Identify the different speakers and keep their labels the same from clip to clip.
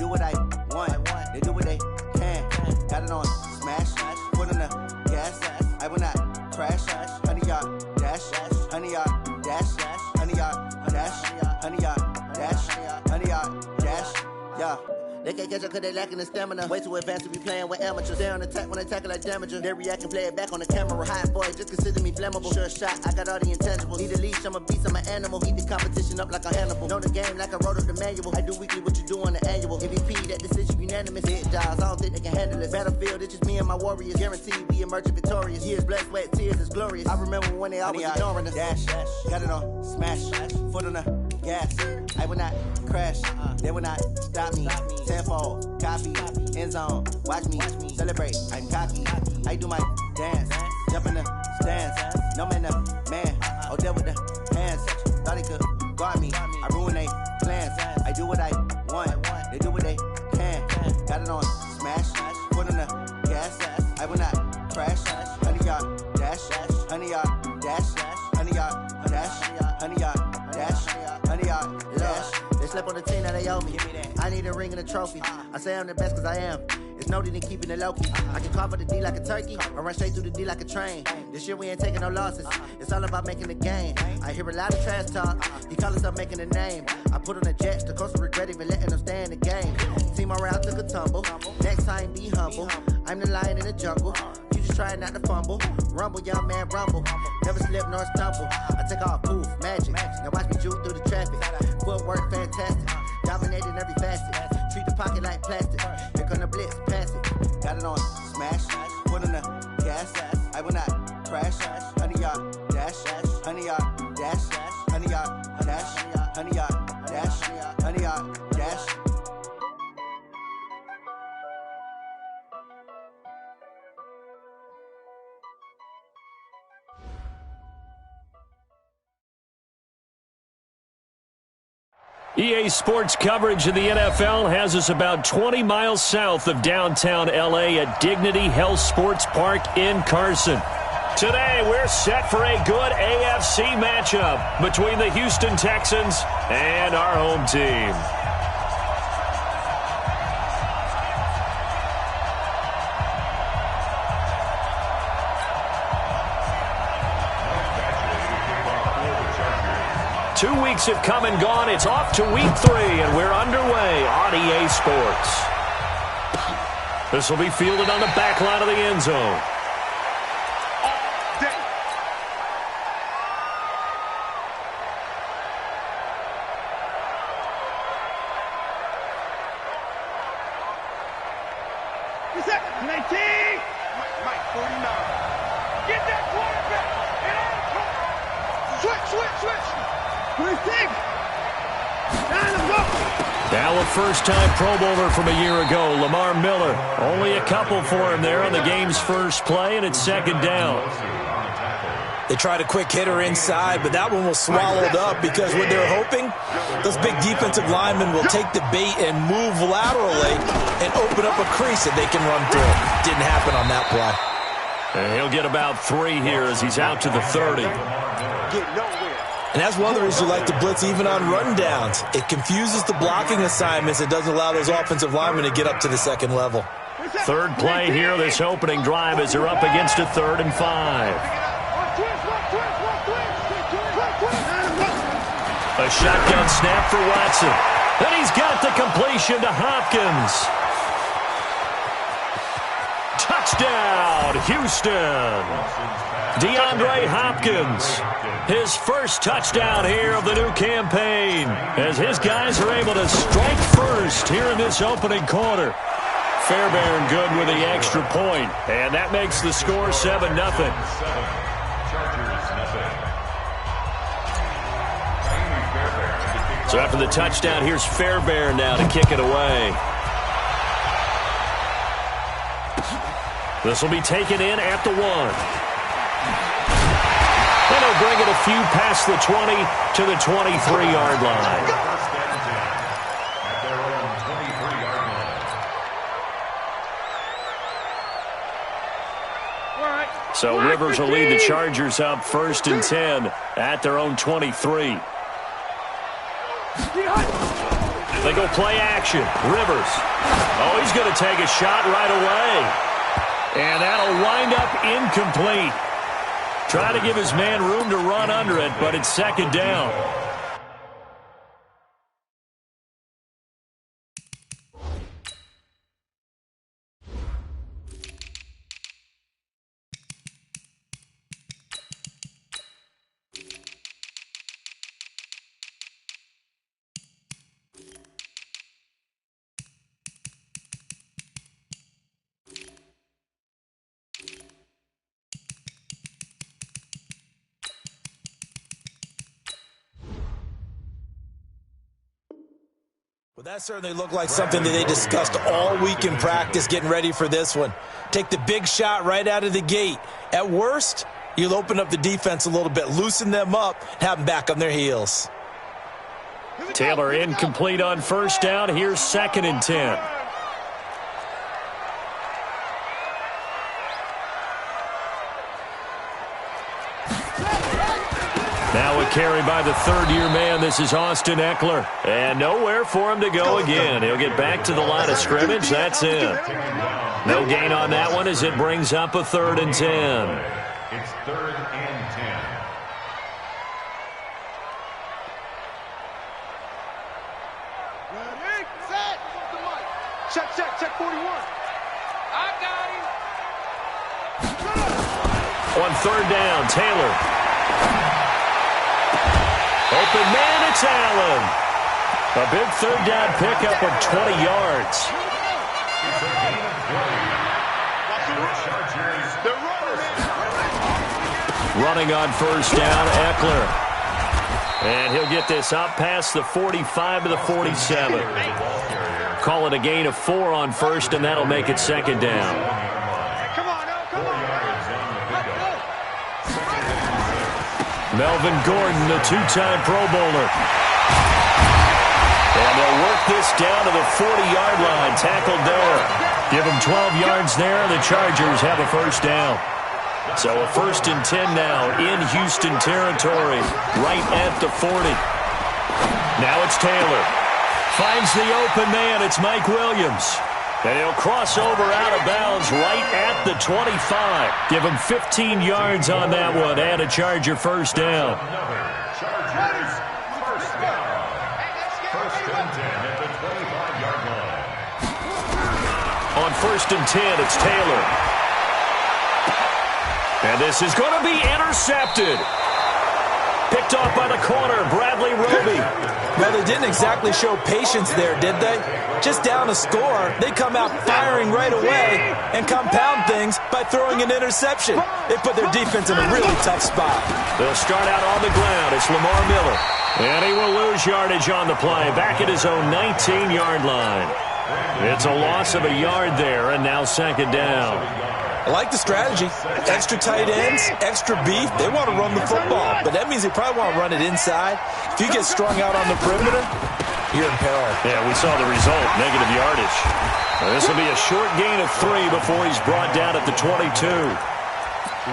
Speaker 1: what I want. They do what they can. Got it on smash. Put on the gas. I will not crash. 100-yard dash. 100-yard dash. 100-yard dash. 100-yard dash. 100-yard dash. Yeah. They can't catch up cause they lacking the stamina. Way too advanced to be playing with amateurs. They on attack when I tackle like damager. They react and play it back on the camera. Hot boy, just consider me flammable. Sure shot, I got all the intangibles. Need a leash, I'm a beast, I'm an animal. Eat the competition up like a Hannibal. Know the game like I wrote up the manual. I do weekly what you do on the annual. MVP, that decision unanimous. Hit jobs, I don't think they can handle it. Battlefield, it's just me and my warriors. Guaranteed we emerge victorious. Years, blood, sweat, tears, it's glorious. I remember when they always ignoring us. Dash, got it on smash. Foot on the gas. I will not crash. They will not stop me. Tenfold, copy, end zone. Watch me celebrate. I'm cocky. I do my dance. Jump in the stands. No man, the man. Oh, there with the hands. Thought he could guard me. I ruin they plans. I do what I want. They do what they can. Got it on smash. Put on the gas. I will not crash. 100-yard dash. 100-yard dash. 100-yard dash. 100-yard dash. 100-yard dash. They slept on the team that they owe me. I need a ring and a trophy. I say I'm the best cause I am. It's noted in keeping it low-key. I can carve up the D like a turkey or run straight through the D like a train. This year we ain't taking no losses. It's all about making the game. I hear a lot of trash talk. He call himself making a name. I put on the Jets. The coach will regret even letting them stay in the game. Team around took a tumble. Next time be humble. I'm the lion in the jungle. You just trying not to fumble. Rumble, young man, rumble. Never slip nor stumble. I take off, poof, magic. Now watch me juke through the traffic. Footwork fantastic. Dominating every facet. Treat the pocket like plastic. Here come the blitz, pass it. Got it on smash. Put on the gas. I will not crash. 100-yard dash. 100-yard dash. 100-yard dash. 100-yard dash. 100-yard dash.
Speaker 2: EA Sports coverage of the NFL has us about 20 miles south of downtown L.A. at Dignity Health Sports Park in Carson. Today, we're set for a good AFC matchup between the Houston Texans and our home team. Two weeks have come and gone. It's off to week 3, and we're underway on EA Sports. This will be fielded on the back line of the end zone. Now a first-time Pro Bowler from a year ago, Lamar Miller. Only a couple for him there on the game's first play, and it's second down.
Speaker 3: They tried a quick hitter inside, but that one was swallowed up because what they're hoping, those big defensive linemen will take the bait and move laterally and open up a crease that they can run through. Didn't happen on that play.
Speaker 2: And he'll get about 3 here as he's out to the 30.
Speaker 3: And that's one of the reasons you like to blitz even on run downs. It confuses the blocking assignments. It doesn't allow those offensive linemen to get up to the second level.
Speaker 2: Third play here, this opening drive as they're up against a 3rd and 5. A shotgun snap for Watson. And he's got the completion to Hopkins. Touchdown, Houston. DeAndre Hopkins, his first touchdown here of the new campaign, as his guys are able to strike first here in this opening quarter. Fairbairn good with the extra point, and that makes the score 7-0. So after the touchdown, here's Fairbairn now to kick it away. This will be taken in at the 1. And he'll bring it a few past the 20 to the 23-yard line. So Rivers will lead the Chargers up 1st and 10 at their own 23. They go play action. Rivers. Oh, he's going to take a shot right away. And that'll wind up incomplete. Trying to give his man room to run under it, but it's second down.
Speaker 3: Well, that certainly looked like something that they discussed all week in practice getting ready for this one. Take the big shot right out of the gate. At worst, you'll open up the defense a little bit, loosen them up, have them back on their heels.
Speaker 2: Taylor incomplete on first down. Here's 2nd and 10. Now a carry by the third-year man. This is Austin Eckler. And nowhere for him to go again. He'll get back to the line of scrimmage. That's it. No gain on that one as it brings up a 3rd and 10.
Speaker 4: It's 3rd and 10.
Speaker 5: Ready, set, check 41. I got him.
Speaker 2: On 3rd down, Taylor. Open man, it's Allen. A big 3rd down pickup of 20 yards.
Speaker 4: It's a gain of 20.
Speaker 2: Running on first down, Eckler. And he'll get this up past the 45 to the 47. Call it a gain of 4 on first, and that'll make it 2nd down. Melvin Gordon, the 2-time Pro Bowler. And they'll work this down to the 40-yard line. Tackled there. Give them 12 yards there. The Chargers have a first down. So a 1st and 10 now in Houston territory, right at the 40. Now it's Taylor. Finds the open man. It's Mike Williams. And he'll cross over out of bounds right at the 25. Give him 15 yards on that one and a Charger first down.
Speaker 4: Chargers first down. 1st and 10 at the 25-yard line.
Speaker 2: On 1st and 10, it's Taylor. And this is going to be intercepted. Picked off by the corner, Bradley Roby.
Speaker 3: Well, they didn't exactly show patience there, did they? Just down a score, they come out firing right away and compound things by throwing an interception. They put their defense in a really tough spot.
Speaker 2: They'll start out on the ground. It's Lamar Miller. And he will lose yardage on the play, back at his own 19-yard line. It's a loss of a yard there, and now 2nd down.
Speaker 3: I like the strategy. Extra tight ends, extra beef. They want to run the football, but that means they probably want to run it inside. If you get strung out on the perimeter, you're in peril.
Speaker 2: Yeah, we saw the result, negative yardage. Now, this will be a short gain of 3 before he's brought down at the 22.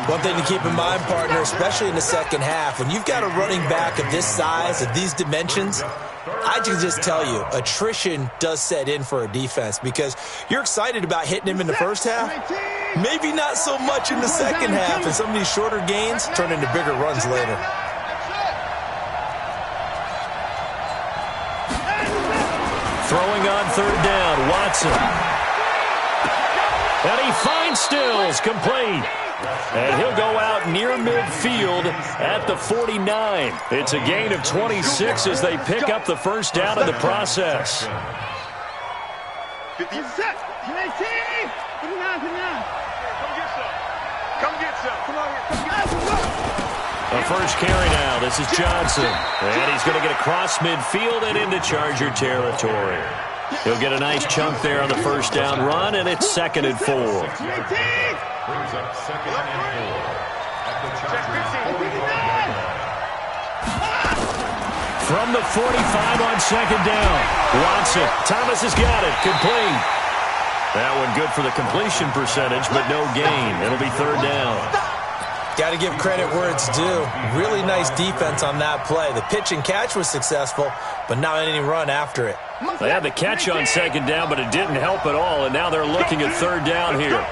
Speaker 3: One thing to keep in mind, partner, especially in the second half, when you've got a running back of this size, of these dimensions, I can just tell you, attrition does set in for a defense because you're excited about hitting him in the first half. Maybe not so much in the second half, and some of these shorter gains turn into bigger runs later.
Speaker 2: Throwing on 3rd down, Watson. And he finds Stills, complete. And he'll go out near midfield at the 49. It's a gain of 26 as they pick up the first down in the process.
Speaker 5: 50 set. 19. 59. Come get some. Come on here.
Speaker 2: A first carry now. This is Johnson. And he's going to get across midfield and into Charger territory. He'll get a nice chunk there on the first down run, and it's 2nd and 4.
Speaker 4: Brings up 2nd and 4 at the Chargers 45-yard line.
Speaker 2: From the 45 on 2nd down. Watson. Thomas has got it. Complete. That one good for the completion percentage, but no gain. It'll be 3rd down.
Speaker 3: Got to give credit where it's due. Really nice defense on that play. The pitch and catch was successful, but not any run after it.
Speaker 2: They had the catch on second down, but it didn't help at all, and now they're looking at third down here.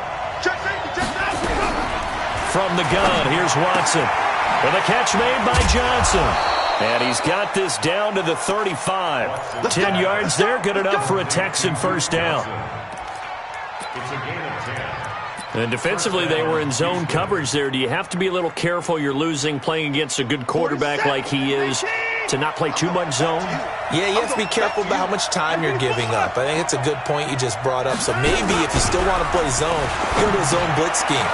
Speaker 2: From the gun, here's Watson. With a catch made by Johnson. And he's got this down to the 35. 10 yards there, good enough for a Texan first down.
Speaker 4: It's a gain of 10.
Speaker 2: And defensively, they were in zone coverage there. Do you have to be a little careful? You're losing playing against a good quarterback like he is to not play too much zone?
Speaker 3: Yeah, you have to be careful about how much time you're giving up. I think it's a good point you just brought up. So maybe if you still want to play zone, go to a zone blitz scheme.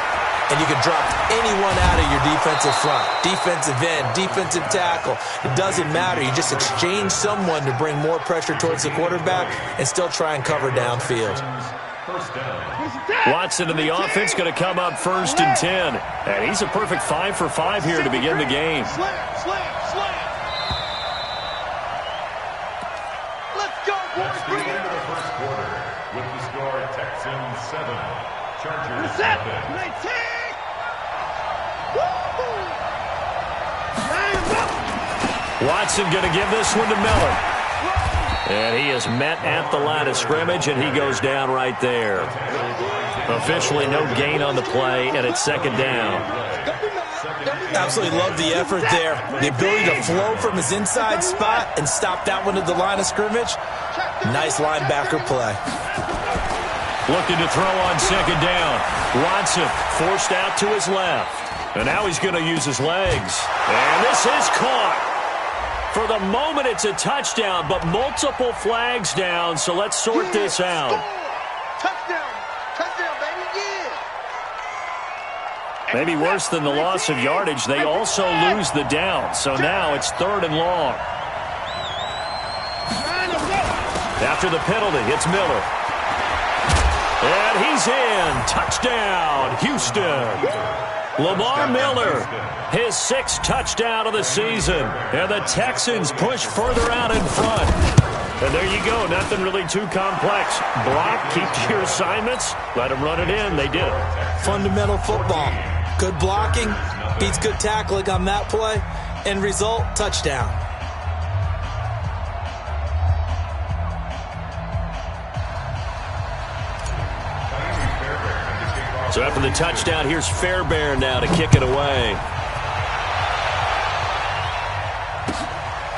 Speaker 3: And you can drop anyone out of your defensive front, defensive end, defensive tackle. It doesn't matter. You just exchange someone to bring more pressure towards the quarterback and still try and cover downfield.
Speaker 4: First down.
Speaker 2: Watson and the offense going to come up 1st and 10. And he's a perfect 5 for 5 here to begin the game.
Speaker 5: Slam. Let's go, boys.
Speaker 4: That's the end of the first quarter. With the score, Texans 7, Chargers 7.
Speaker 5: 19.
Speaker 2: Watson going to give this one to Miller. And he is met at the line of scrimmage, and he goes down right there. Officially no gain on the play, and it's second down.
Speaker 3: Absolutely love the effort there. The ability to flow from his inside spot and stop that one at the line of scrimmage. Nice linebacker play.
Speaker 2: Looking to throw on second down. Watson forced out to his left. And now he's going to use his legs. And this is caught. For the moment, it's a touchdown, but multiple flags down, so let's sort this out.
Speaker 5: Touchdown, baby, yeah.
Speaker 2: Maybe worse than the loss of yardage, they also lose the down, so now it's 3rd and long. After the penalty, it's Miller. And he's in. Touchdown, Houston. Lamar Miller, his 6th touchdown of the season. And the Texans push further out in front. And there you go. Nothing really too complex. Block, keep to your assignments. Let them run it in. They did it.
Speaker 3: Fundamental football. Good blocking beats good tackling on that play. End result, touchdown.
Speaker 2: So after the touchdown, here's Fairbairn now to kick it away.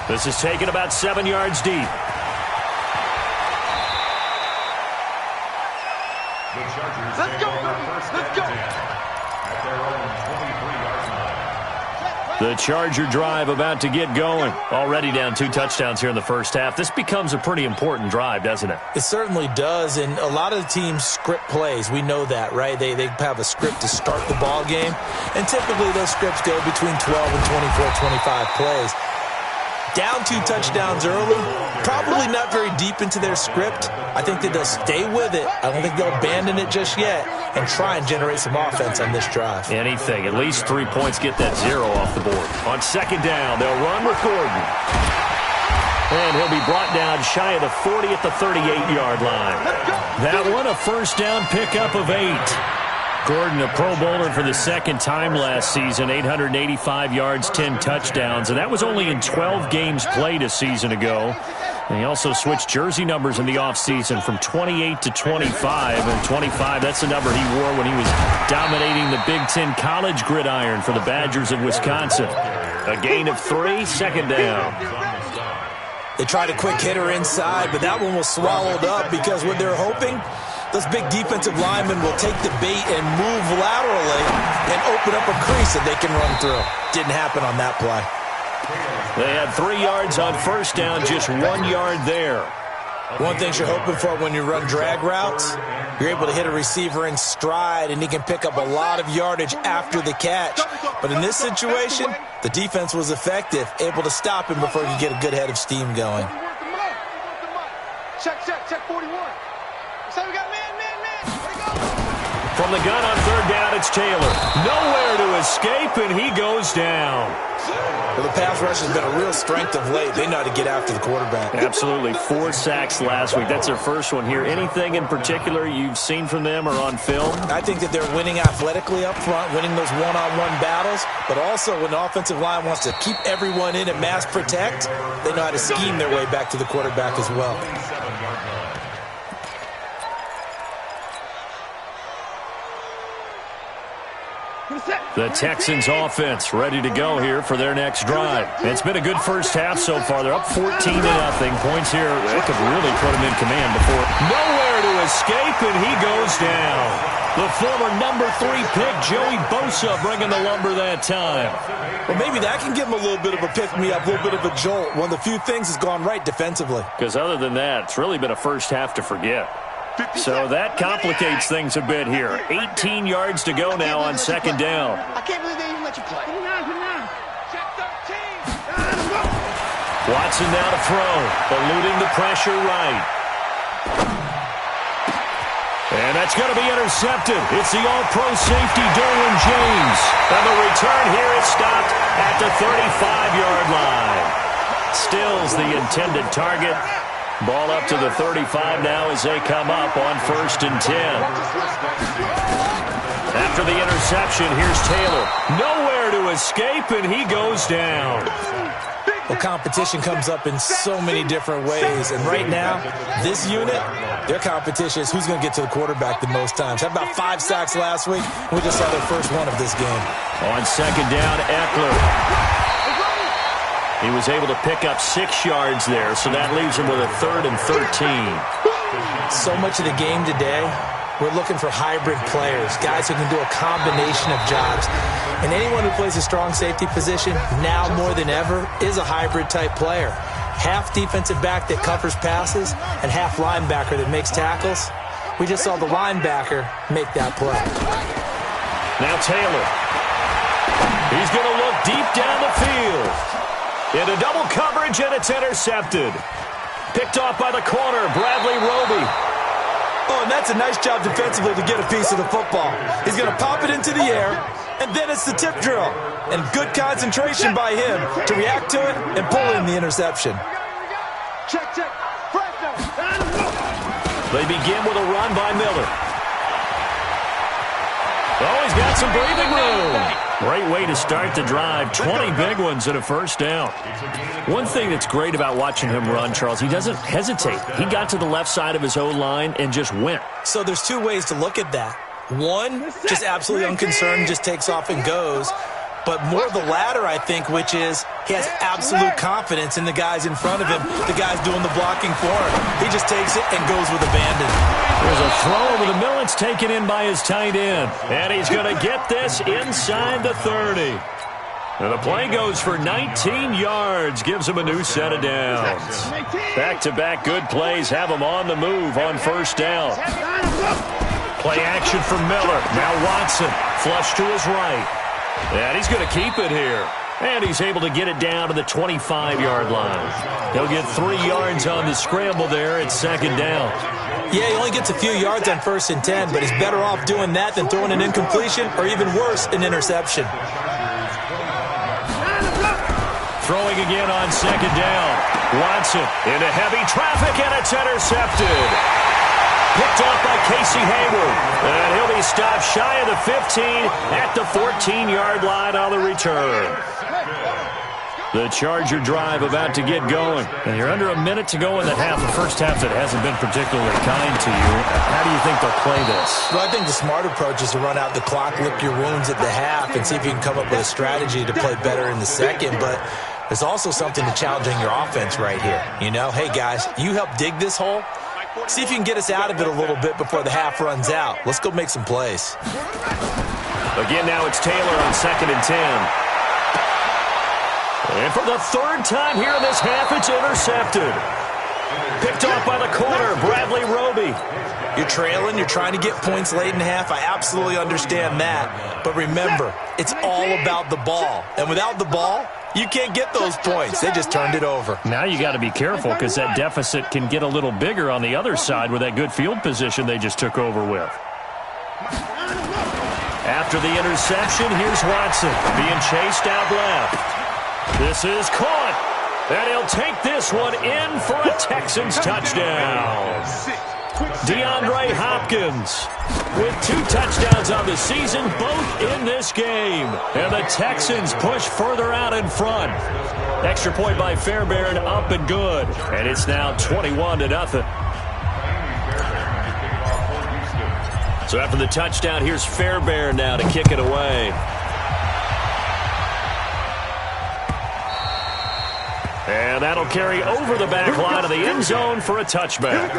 Speaker 2: This is taken about 7 yards deep.
Speaker 4: The Chargers
Speaker 5: Let's go, let's go.
Speaker 4: At their own 23-yard line.
Speaker 2: The Charger drive about to get going. Already down 2 touchdowns here in the first half. This becomes a pretty important drive, doesn't it?
Speaker 3: It certainly does, and a lot of the teams script plays. We know that, right? They have a script to start the ball game, and typically those scripts go between 12 and 24, 25 plays. Down 2 touchdowns early, probably not very deep into their script. I think that they'll stay with it. I don't think they'll abandon it just yet and try and generate some offense on this drive.
Speaker 2: Anything. At least 3 points, get that 0 off the board. On second down, they'll run with Gordon. And he'll be brought down shy of the 40 at the 38-yard line. That one, a first down pickup of 8. Gordon, a Pro Bowler for the 2nd time last season, 885 yards, 10 touchdowns, and that was only in 12 games played a season ago. And he also switched jersey numbers in the offseason from 28 to 25, and 25, that's the number he wore when he was dominating the Big Ten college gridiron for the Badgers of Wisconsin. A gain of 3, second down.
Speaker 3: They tried a quick hitter inside, but that one was swallowed up because what they're hoping, those big defensive linemen will take the bait and move laterally and open up a crease that they can run through. Didn't happen on that play.
Speaker 2: They had 3 yards on first down, just 1 yard there.
Speaker 3: One thing you're hoping for when you run drag routes, you're able to hit a receiver in stride and he can pick up a lot of yardage after the catch. But in this situation, the defense was effective, able to stop him before he could get a good head of steam going.
Speaker 5: Check 41. So we got man.
Speaker 2: From the gun on third down, it's Taylor. Nowhere to escape, and he goes down.
Speaker 3: Well, the pass rush has been a real strength of late. They know how to get after the quarterback.
Speaker 2: Absolutely. 4 sacks last week. That's their first one here. Anything in particular you've seen from them or on film?
Speaker 3: I think that they're winning athletically up front, winning those one-on-one battles, but also when the offensive line wants to keep everyone in and mass protect, they know how to scheme their way back to the quarterback as well.
Speaker 2: The Texans offense ready to go here for their next drive. It's been a good first half so far. They're up 14-0. Points here. They could really put him in command before. Nowhere to escape, and he goes down. The former number 3 pick, Joey Bosa, bringing the lumber that time.
Speaker 3: Well, maybe that can give him a little bit of a pick-me-up, a little bit of a jolt. One of the few things has gone right defensively.
Speaker 2: Because other than that, it's really been a first half to forget. So that complicates things a bit here. 18 yards to go now on second down.
Speaker 5: I can't believe they even let you play. Check 13.
Speaker 2: Watson now to throw, eluding the pressure right. And that's going to be intercepted. It's the all-pro safety, Derwin James. And the return here is stopped at the 35-yard line. Stills the intended target. Ball up to the 35 now as they come up on 1st and 10. After the interception, here's Taylor. Nowhere to escape, and he goes down.
Speaker 3: Well, competition comes up in so many different ways. And right now, this unit, their competition is who's going to get to the quarterback the most times. How about 5 sacks last week? We just saw their first one of this game.
Speaker 2: On second down, Eckler. He was able to pick up 6 yards there, so that leaves him with a 3rd and 13.
Speaker 3: So much of the game today, we're looking for hybrid players, guys who can do a combination of jobs. And anyone who plays a strong safety position, now more than ever, is a hybrid-type player. Half defensive back that covers passes and half linebacker that makes tackles. We just saw the linebacker make that play.
Speaker 2: Now Taylor. He's going to look deep down the field. Into double coverage, and it's intercepted. Picked off by the corner, Bradley Roby.
Speaker 3: Oh, and that's a nice job defensively to get a piece of the football. He's going to pop it into the air, and then it's the tip drill. And good concentration by him to react to it and pull in the interception.
Speaker 5: Check.
Speaker 2: They begin with a run by Miller. Oh, he's got some breathing room. Great way to start the drive. 20 big ones and a first down. One thing that's great about watching him run, Charles, he doesn't hesitate. He got to the left side of his O-line and just went.
Speaker 3: So there's 2 ways to look at that. One, just absolutely unconcerned, just takes off and goes. But more the latter, I think, which is he has absolute confidence in the guys in front of him, the guys doing the blocking for him. He just takes it and goes with abandon.
Speaker 2: There's a throw over the middle. It's taken in by his tight end. And he's going to get this inside the 30. And the play goes for 19 yards. Gives him a new set of downs. Back-to-back good plays have him on the move on first down. Play action from Miller. Now Watson. Flush to his right. And he's going to keep it here. And he's able to get it down to the 25-yard line. He'll get 3 yards on the scramble there at second down.
Speaker 3: Yeah, he only gets a few yards on 1st and 10, but he's better off doing that than throwing an incompletion or even worse, an interception.
Speaker 2: Throwing again on second down. Watson into heavy traffic, and it's intercepted. Picked off by Casey Hayward. And he'll be stopped shy of the 15 at the 14-yard line on the return. The Charger drive about to get going. And you're under a minute to go in the half. The first half that hasn't been particularly kind to you. How do you think they'll play this?
Speaker 3: Well, I think the smart approach is to run out the clock, lick your wounds at the half, and see if you can come up with a strategy to play better in the second. But there's also something to challenging your offense right here. You know, hey, guys, you help dig this hole. See if you can get us out of it a little bit before the half runs out. Let's go make some plays.
Speaker 2: Again, now it's Taylor on 2nd and 10. And for the 3rd time here in this half, it's intercepted. Picked off by the corner, Bradley Roby.
Speaker 3: You're trailing, you're trying to get points late in the half. I absolutely understand that. But remember, it's all about the ball. And without the ball, you can't get those points. They just turned it over.
Speaker 2: Now you got to be careful because that deficit can get a little bigger on the other side with that good field position they just took over with. After the interception, here's Watson being chased out left. This is caught, and he'll take this one in for a Texans touchdown. DeAndre Hopkins with 2 touchdowns on the season, both in this game. And the Texans push further out in front. Extra point by Fairbairn, up and good. And it's now 21-0. So after the touchdown, here's Fairbairn now to kick it away. And that'll carry over the back line of the end zone for a touchback.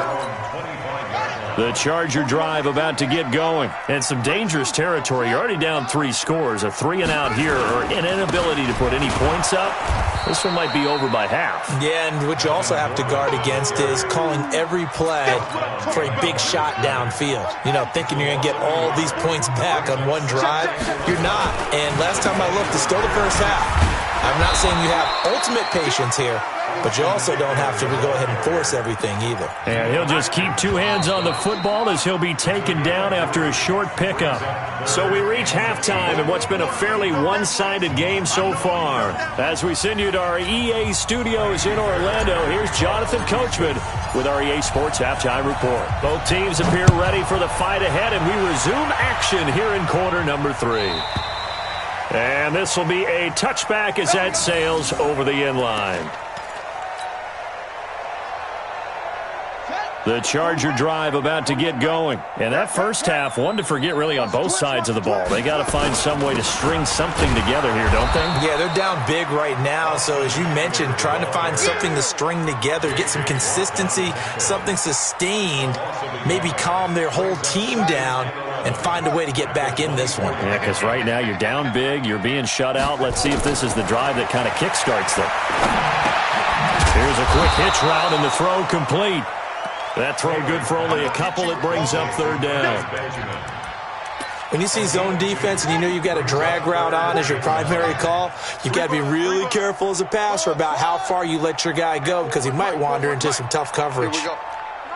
Speaker 2: The Charger drive about to get going. And some dangerous territory. You're already down 3 scores. A 3-and-out here, or an inability to put any points up. This one might be over by half. Yeah, and what you also have to guard against is calling every play for a big shot downfield. You know, thinking you're going to get all these points back on one drive. You're not. And last time I looked, it's still the first half. I'm not saying you have ultimate patience here, but you also don't have to go ahead and force everything either. And he'll just keep 2 hands on the football as he'll be taken down after a short pickup. So we reach halftime in what's been a fairly one-sided game so far. As we send you to our EA studios in Orlando, here's Jonathan Coachman with our EA Sports Halftime Report. Both teams appear ready for the fight ahead, and we resume action here in quarter number 3. And this will be a touchback as that sails over the end line. The Charger drive about to get going. And that first half, one to forget really on both sides of the ball. They got to find some way to string something together here, don't they? Yeah, they're down big right now. So as you mentioned, trying to find something to string together, get some consistency, something sustained, maybe calm their whole team down and find a way to get back in this one. Yeah, because right now you're down big, you're being shut out. Let's see if this is the drive that kind of kickstarts them. Here's a quick hitch route and the throw complete. That throw good for only a couple. It brings up 3rd down. When you see zone defense and you know you've got a drag route on as your primary call, you've got to be really careful as a passer about how far you let your guy go because he might wander into some tough coverage.
Speaker 5: Here we go.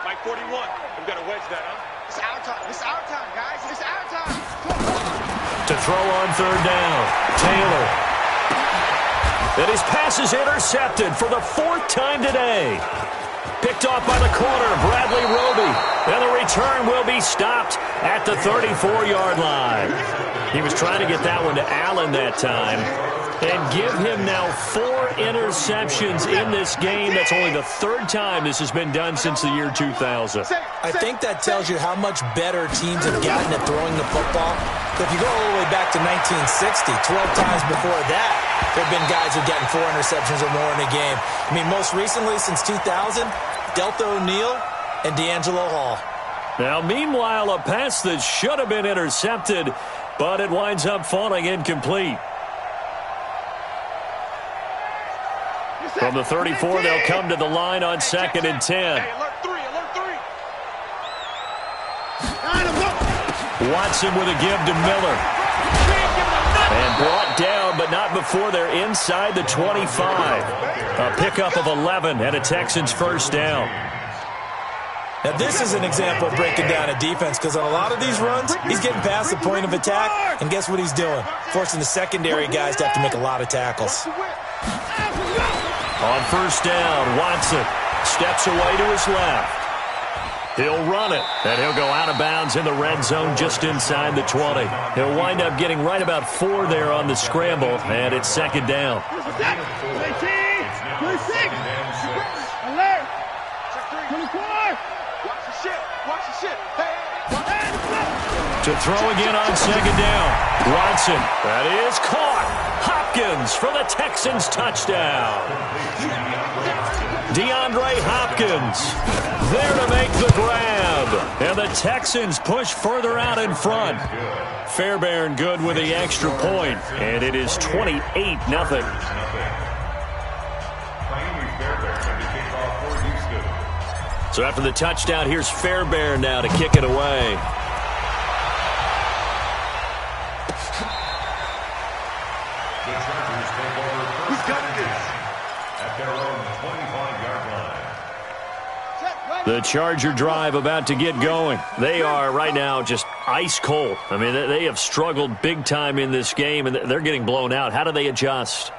Speaker 5: Mike 41. We've got to wedge that, huh? It's our time. It's our time, guys. It's our time.
Speaker 2: To throw on 3rd down, Taylor. And his pass is intercepted for the 4th time today. Picked off by the corner, Bradley Roby. And the return will be stopped at the 34-yard line. He was trying to get that one to Allen that time. And give him now 4 interceptions in this game. That's only the 3rd time this has been done since the year 2000.
Speaker 3: I think that tells you how much better teams have gotten at throwing the football. If you go all the way back to 1960, 12 times before that, there have been guys who've gotten 4 interceptions or more in a game. I mean, most recently, since 2000, Delta O'Neal and D'Angelo Hall.
Speaker 2: Now, meanwhile, a pass that should have been intercepted, but it winds up falling incomplete. From the 34, they'll come to the line on 2nd and 10.
Speaker 5: Hey, alert 3, alert 3.
Speaker 2: Watson with a give to Miller. And brought down, but not before they're inside the 25. A pickup of 11 and a Texans 1st down.
Speaker 3: Now, this is an example of breaking down a defense because on a lot of these runs, he's getting past the point of attack, and guess what he's doing? Forcing the secondary guys to have to make a lot of tackles.
Speaker 2: On 1st down, Watson steps away to his left. He'll run it, and he'll go out of bounds in the red zone just inside the 20. He'll wind up getting right about 4 there on the scramble, and it's 2nd down. To throw again on 2nd down. Watson, that is caught. Hopkins for the Texans touchdown. DeAndre Hopkins there to make the grab. And the Texans push further out in front. Fairbairn good with the extra point. And it is 28-0. So after the touchdown, here's Fairbairn now to kick it away. The Charger drive about to get going. They are right now just ice cold. I mean, they have struggled big time in this game, and they're getting blown out. How do they adjust?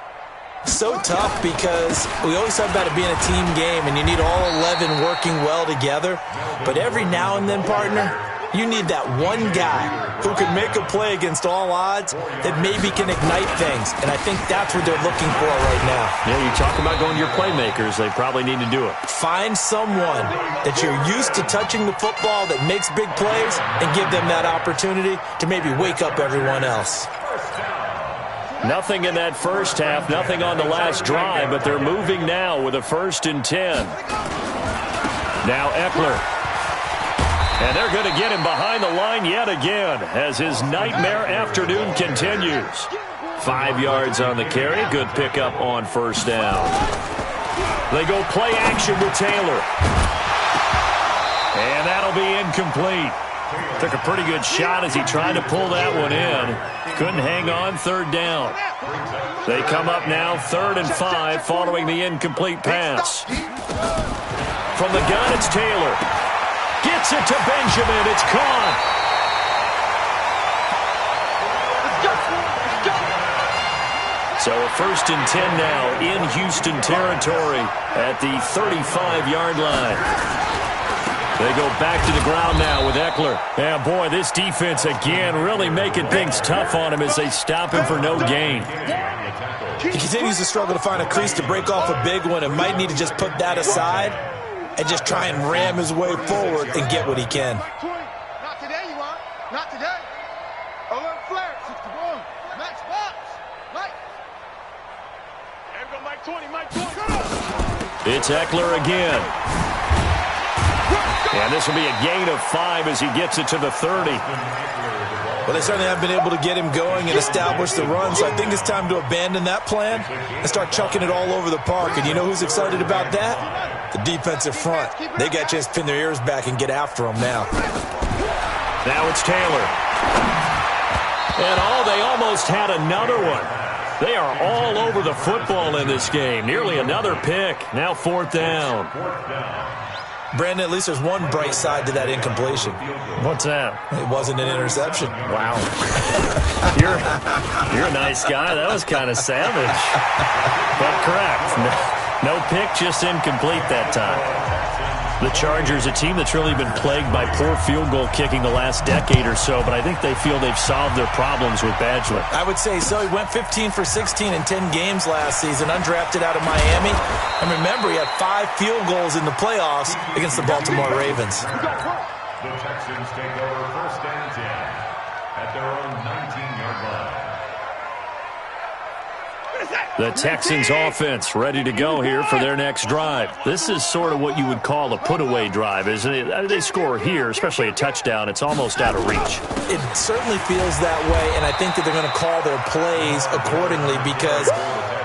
Speaker 3: So tough because we always talk about it being a team game, and you need all 11 working well together. But every now and then, partner, you need that one guy who can make a play against all odds that maybe can ignite things. And I think that's what they're looking for right now.
Speaker 2: Yeah, you talk about going to your playmakers. They probably need to do it.
Speaker 3: Find someone that you're used to touching the football that makes big plays and give them that opportunity to maybe wake up everyone else.
Speaker 2: Nothing in that first half, nothing on the last drive, but they're moving now with a 1st and 10. Now Eckler. And they're going to get him behind the line yet again as his nightmare afternoon continues. 5 yards on the carry. Good pickup on 1st down. They go play action with Taylor. And that'll be incomplete. Took a pretty good shot as he tried to pull that one in. Couldn't hang on. 3rd down. They come up now 3rd and 5 following the incomplete pass. From the gun, it's Taylor. Gets it to Benjamin. It's caught. So a 1st and 10 now in Houston territory at the 35-yard line. They go back to the ground now with Eckler. Yeah, boy, this defense again really making things tough on him as they stop him for no gain.
Speaker 3: He continues to struggle to find a crease to break off a big one and might need to just put that aside and just try and ram his way forward and get what he can.
Speaker 5: Not today, you want? Not today. Alert flare, 61. Max box. Mike. There we go, Mike 20, Mike 20.
Speaker 2: It's Eckler again. And this will be a gain of 5 as he gets it to the 30.
Speaker 3: Well, they certainly have been able to get him going and establish the run, so I think it's time to abandon that plan and start chucking it all over the park. And you know who's excited about that? The defensive front. They got a chance to pin their ears back and get after him now.
Speaker 2: Now it's Taylor. And they almost had another one. They are all over the football in this game. Nearly another pick. Now 4th down.
Speaker 3: Brandon, at least there's one bright side to that incompletion.
Speaker 2: What's that?
Speaker 3: It wasn't an interception.
Speaker 2: Wow. You're a nice guy. That was kind of savage. But correct. No pick, just incomplete that time. The Chargers, a team that's really been plagued by poor field goal kicking the last decade or so, but I think they feel they've solved their problems with Badgley.
Speaker 3: I would say so. He went 15 for 16 in 10 games last season, undrafted out of Miami. And remember, he had 5 field goals in the playoffs against the Baltimore Ravens.
Speaker 4: The Texans take over 1st and 10 at their own 19-yard line.
Speaker 2: The Texans offense ready to go here for their next drive. This is sort of what you would call a put-away drive, isn't it? They score here, especially a touchdown. It's almost out of reach.
Speaker 3: It certainly feels that way, and I think that they're going to call their plays accordingly because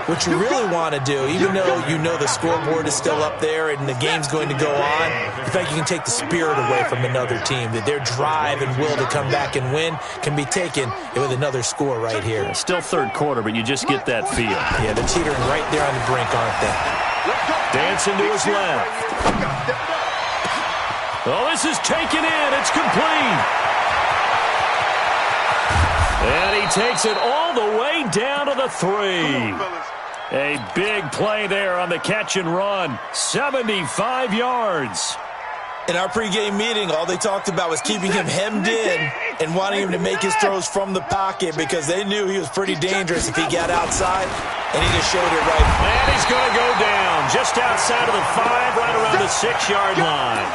Speaker 3: what you really want to do, even though you know the scoreboard is still up there and the game's going to go on, the fact you can take the spirit away from another team, that their drive and will to come back and win can be taken with another score right here.
Speaker 2: Still 3rd quarter, but you just get that feel.
Speaker 3: Yeah, they're teetering right there on the brink, aren't they?
Speaker 2: Dancing to his left. Oh, this is taken in. It's complete. And he takes it all the way down to the 3. A big play there on the catch and run. 75 yards.
Speaker 3: In our pregame meeting, all they talked about was keeping him hemmed in and wanting him to make his throws from the pocket because they knew he was pretty dangerous if he got outside, and he just showed it right.
Speaker 2: And he's going to go down just outside of the 5, right around the 6-yard line.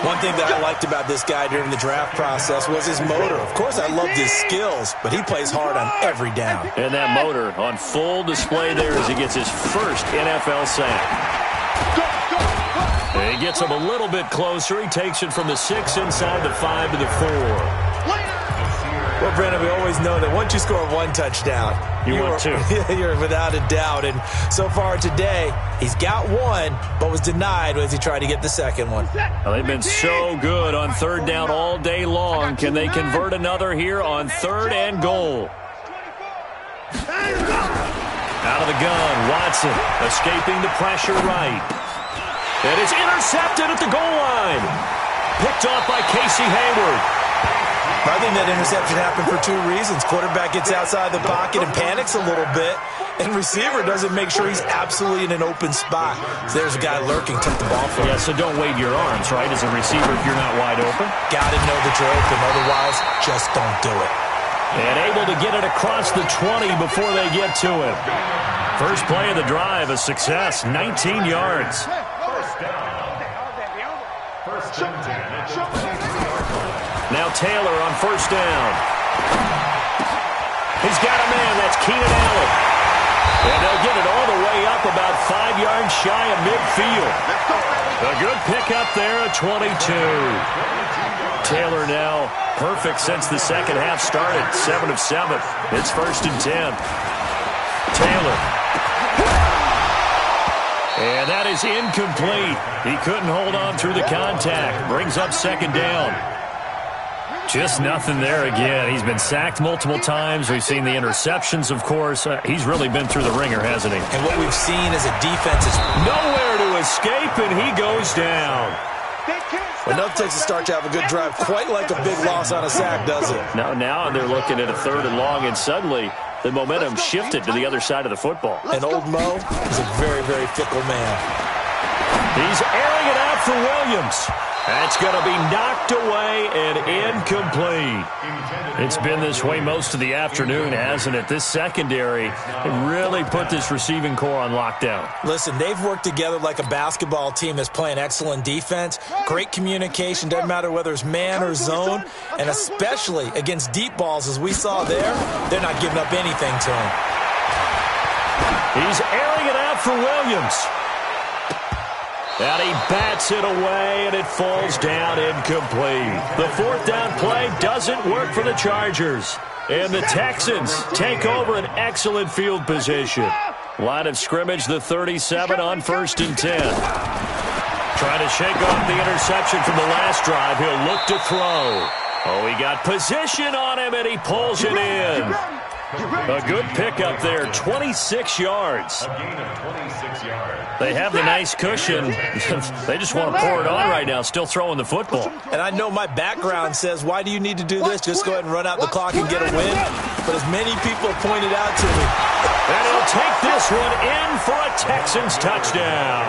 Speaker 3: One thing that I liked about this guy during the draft process was his motor. Of course, I loved his skills, but he plays hard on every down.
Speaker 2: And that motor on full display there as he gets his first NFL sack. He gets him a little bit closer. He takes it from the 6 inside the 5 to the 4.
Speaker 3: Well, Brandon, we always know that once you score one touchdown,
Speaker 2: you're 2.
Speaker 3: You're without a doubt. And so far today, he's got one, but was denied as he tried to get the second one.
Speaker 2: Well, they've been so good on 3rd down all day long. Can they convert another here on 3rd and goal? Out of the gun, Watson escaping the pressure right. And it's intercepted at the goal line. Picked off by Casey Hayward.
Speaker 3: I think that interception happened for two reasons. Quarterback gets outside the pocket and panics a little bit, and receiver doesn't make sure he's absolutely in an open spot. So there's a guy lurking, took the ball from him.
Speaker 2: Yeah, so don't wave your arms, right, as a receiver if you're not wide open.
Speaker 3: Got to know that you're open, otherwise just don't do it.
Speaker 2: And able to get it across the 20 before they get to him. First play of the drive, a success, 19 yards.
Speaker 4: First down. First and 10.
Speaker 2: Now Taylor on first down. He's got a man. That's Keenan Allen. And they'll get it all the way up about 5 yards shy of midfield. A good pickup there at 22. Taylor now perfect since the second half started. 7 of 7. It's first and 10. Taylor. And that is incomplete. He couldn't hold on through the contact. Brings up second down. Just nothing there again. He's been sacked multiple times. We've seen the interceptions, of course. He's really been through the ringer, hasn't he?
Speaker 3: And what we've seen as a defense is
Speaker 2: nowhere to escape, and he goes down.
Speaker 3: Enough takes to start to have a good drive. Quite like a big loss on a sack, does it?
Speaker 2: Now they're looking at a third and long, and suddenly the momentum shifted to the other side of the football.
Speaker 3: And old Mo is a very, very fickle man.
Speaker 2: He's airing it out for Williams. That's going to be knocked away and incomplete. It's been this way most of the afternoon, hasn't it? This secondary really put this receiving core on lockdown.
Speaker 3: Listen, they've worked together like a basketball team that's playing excellent defense. Great communication, doesn't matter whether it's man or zone. And especially against deep balls, as we saw there, they're not giving up anything to him.
Speaker 2: He's airing it out for Williams. And he bats it away, and it falls down incomplete. The fourth down play doesn't work for the Chargers. And the Texans take over an excellent field position. Line of scrimmage, the 37 on first and 10. Trying to shake off the interception from the last drive. He'll look to throw. Oh, he got position on him, and he pulls it in. A good pickup there, 26 yards.
Speaker 4: A gain of 26 yards.
Speaker 2: They have the nice cushion. They just want to pour it on right now, still throwing the football.
Speaker 3: And I know my background says, why do you need to do this? Just go ahead and run out the clock and get a win. But as many people have pointed out to me.
Speaker 2: And he'll take this one in for a Texans touchdown.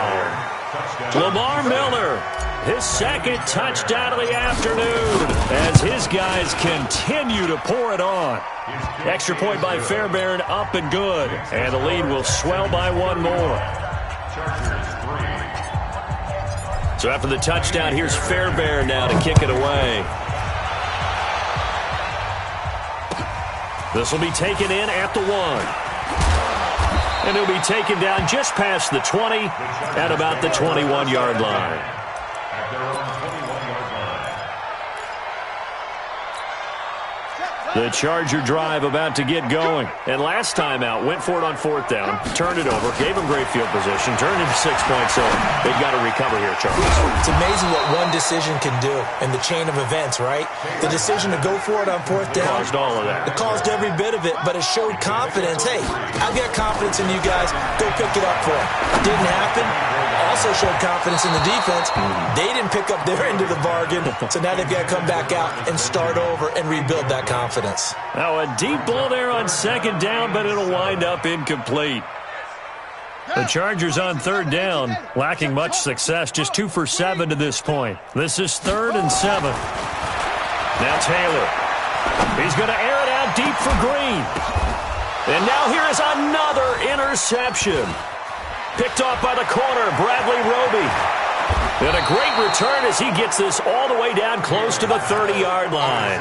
Speaker 2: Lamar Miller, his second touchdown of the afternoon as his guys continue to pour it on. Extra point by Fairbairn, up and good. And the lead will swell by one more. So after the touchdown, here's Fairbairn now to kick it away. This will be taken in at the 1. And he'll be taken down just past the 20 at about the 21-yard line.
Speaker 4: At their own 21-yard line.
Speaker 2: The Charger drive about to get going. And last time out, went for it on fourth down, turned it over, gave him great field position, turned into 6 points. So they've got to recover here, Charles.
Speaker 3: It's amazing what one decision can do in the chain of events, right? The decision to go for it on fourth down.
Speaker 2: Caused all of that.
Speaker 3: It caused every bit of it, but it showed confidence. Hey, I've got confidence in you guys. Go pick it up for it. Didn't happen. Also showed confidence in the defense. They didn't pick up their end of the bargain, so now they've got to come back out and start over and rebuild that confidence.
Speaker 2: Now a deep ball there on second down, but it'll wind up incomplete. The Chargers on third down, lacking much success, just 2 for 7 to this point. This is 3rd and 7. Now Taylor. He's going to air it out deep for Green. And now here is another interception. Picked off by the corner, Bradley Roby. And a great return as he gets this all the way down close to the 30-yard line.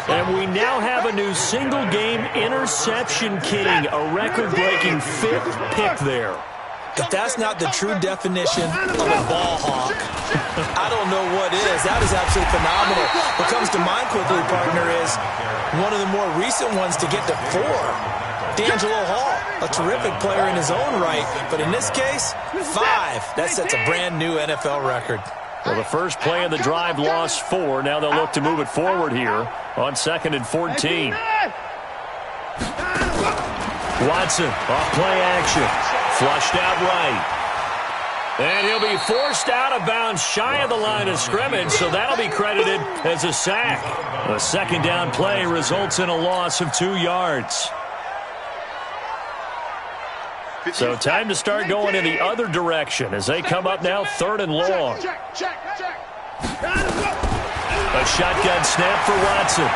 Speaker 2: And we now have a new single-game interception king, a record-breaking 5th pick there.
Speaker 3: If that's not the true definition of a ball hawk, I don't know what is. That is absolutely phenomenal. What comes to mind quickly, partner, is one of the more recent ones to get to 4. D'Angelo Hall, a terrific player in his own right, but in this case, 5. That sets a brand new NFL record.
Speaker 2: Well, the first play of the drive lost 4. Now they'll look to move it forward here on 2nd and 14. Watson, off play action. Flushed out right. And he'll be forced out of bounds shy of the line of scrimmage, so that'll be credited as a sack. A second down play results in a loss of 2 yards. So time to start going in the other direction as they come up now 3rd and long. A shotgun snap for Watson.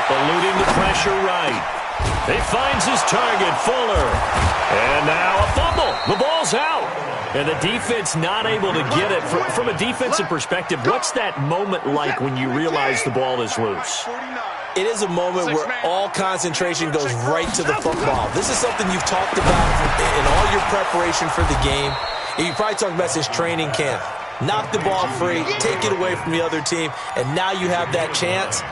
Speaker 2: Eluding the pressure right. He finds his target, Fuller. And now a fumble. The ball's out. And the defense not able to get it. From a defensive perspective, what's that moment like when you realize the ball is loose?
Speaker 3: It is a moment where all concentration goes right to the football. This is something you've talked about in all your preparation for the game. And you probably talked about this training camp. Knock the ball free, take it away from the other team, and now you have that chance.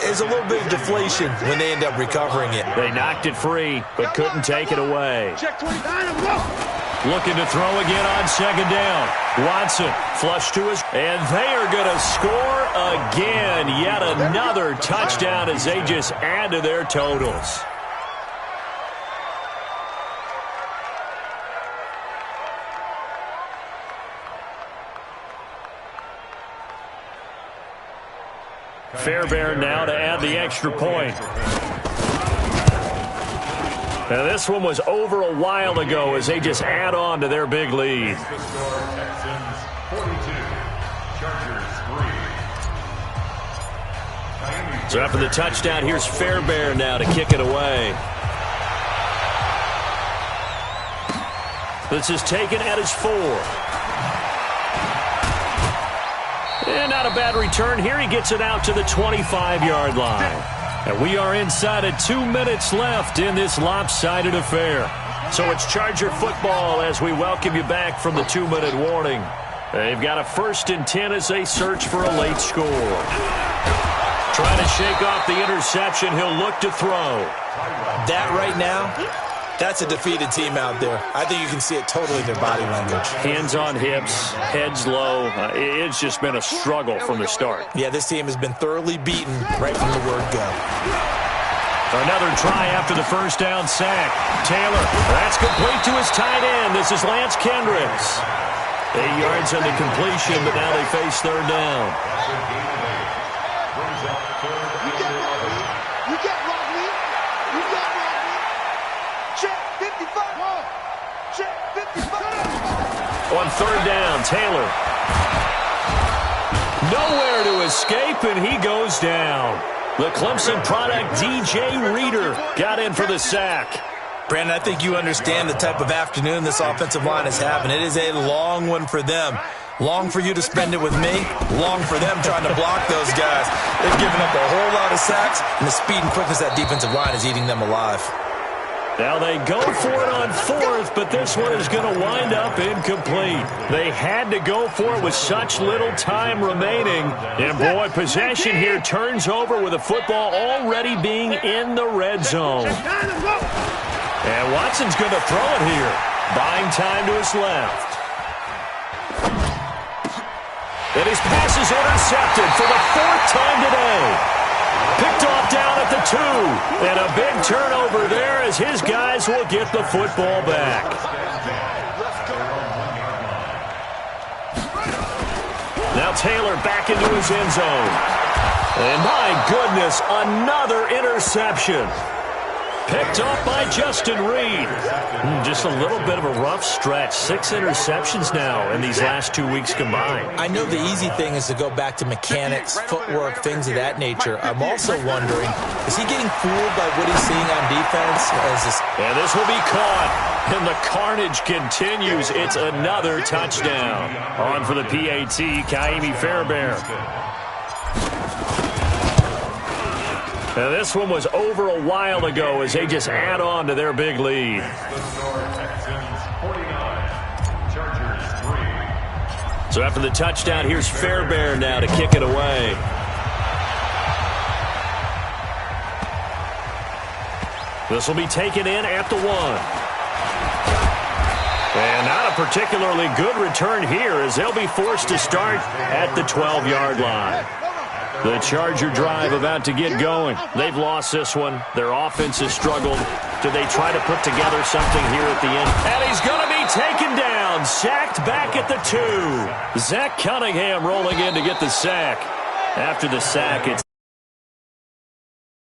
Speaker 3: It's a little bit of deflation when they end up recovering it.
Speaker 2: They knocked it free, but couldn't take it away. Looking to throw again on 2nd down. Watson flush to his, and they are going to score again. Yet another touchdown as they just add to their totals. Fairbairn now to add the extra point. Now this one was over a while ago as they just add on to their big lead.
Speaker 4: Texans 42, Chargers 3.
Speaker 2: So after the touchdown, here's Fairbairn now to kick it away. This is taken at his 4. And not a bad return here. He gets it out to the 25-yard line. And we are inside of 2 minutes left in this lopsided affair. So it's Charger football as we welcome you back from the 2-minute warning. They've got a 1st and 10 as they search for a late score. Trying to shake off the interception. He'll look to throw.
Speaker 3: That right now, that's a defeated team out there. I think you can see it totally in their body language.
Speaker 2: Hands on hips, heads low. It's just been a struggle from the start.
Speaker 3: Yeah, this team has been thoroughly beaten right from the word go.
Speaker 2: Another try after the 1st down sack. Taylor, that's complete to his tight end. This is Lance Kendricks. 8 yards on the completion, but now they face 3rd down. On 3rd down, Taylor. Nowhere to escape, and he goes down. The Clemson product, DJ Reader, got in for the sack.
Speaker 3: Brandon, I think you understand the type of afternoon this offensive line is having. It is a long one for them. Long for you to spend it with me. Long for them trying to block those guys. They've given up a whole lot of sacks, and the speed and quickness of that defensive line is eating them alive.
Speaker 2: Now they go for it on 4th, but this one is going to wind up incomplete. They had to go for it with such little time remaining. And boy, possession here turns over with the football already being in the red zone. And Watson's going to throw it here. Buying time to his left. And his pass is intercepted for the 4th time today. Picked off down at the 2. And a big turnover there as his guys will get the football back. Now Taylor back into his end zone. And my goodness, another interception. Picked off by Justin Reed. Just a little bit of a rough stretch. 6 interceptions now in these last 2 weeks combined.
Speaker 3: I know the easy thing is to go back to mechanics, footwork, things of that nature. I'm also wondering, is he getting fooled by what he's seeing on defense?
Speaker 2: And this will be caught. And the carnage continues. It's another touchdown. On for the PAT, Kaimi Fairbairn. Now this one was over a while ago as they just add on to their big lead. So after the touchdown, here's Fairbairn now to kick it away. This will be taken in at the 1. And not a particularly good return here as they'll be forced to start at the 12-yard line. The Charger drive about to get going. They've lost this one. Their offense has struggled. Do they try to put together something here at the end? And he's going to be taken down. sacked back at the 2. Zach Cunningham rolling in to get the sack. After the sack, it's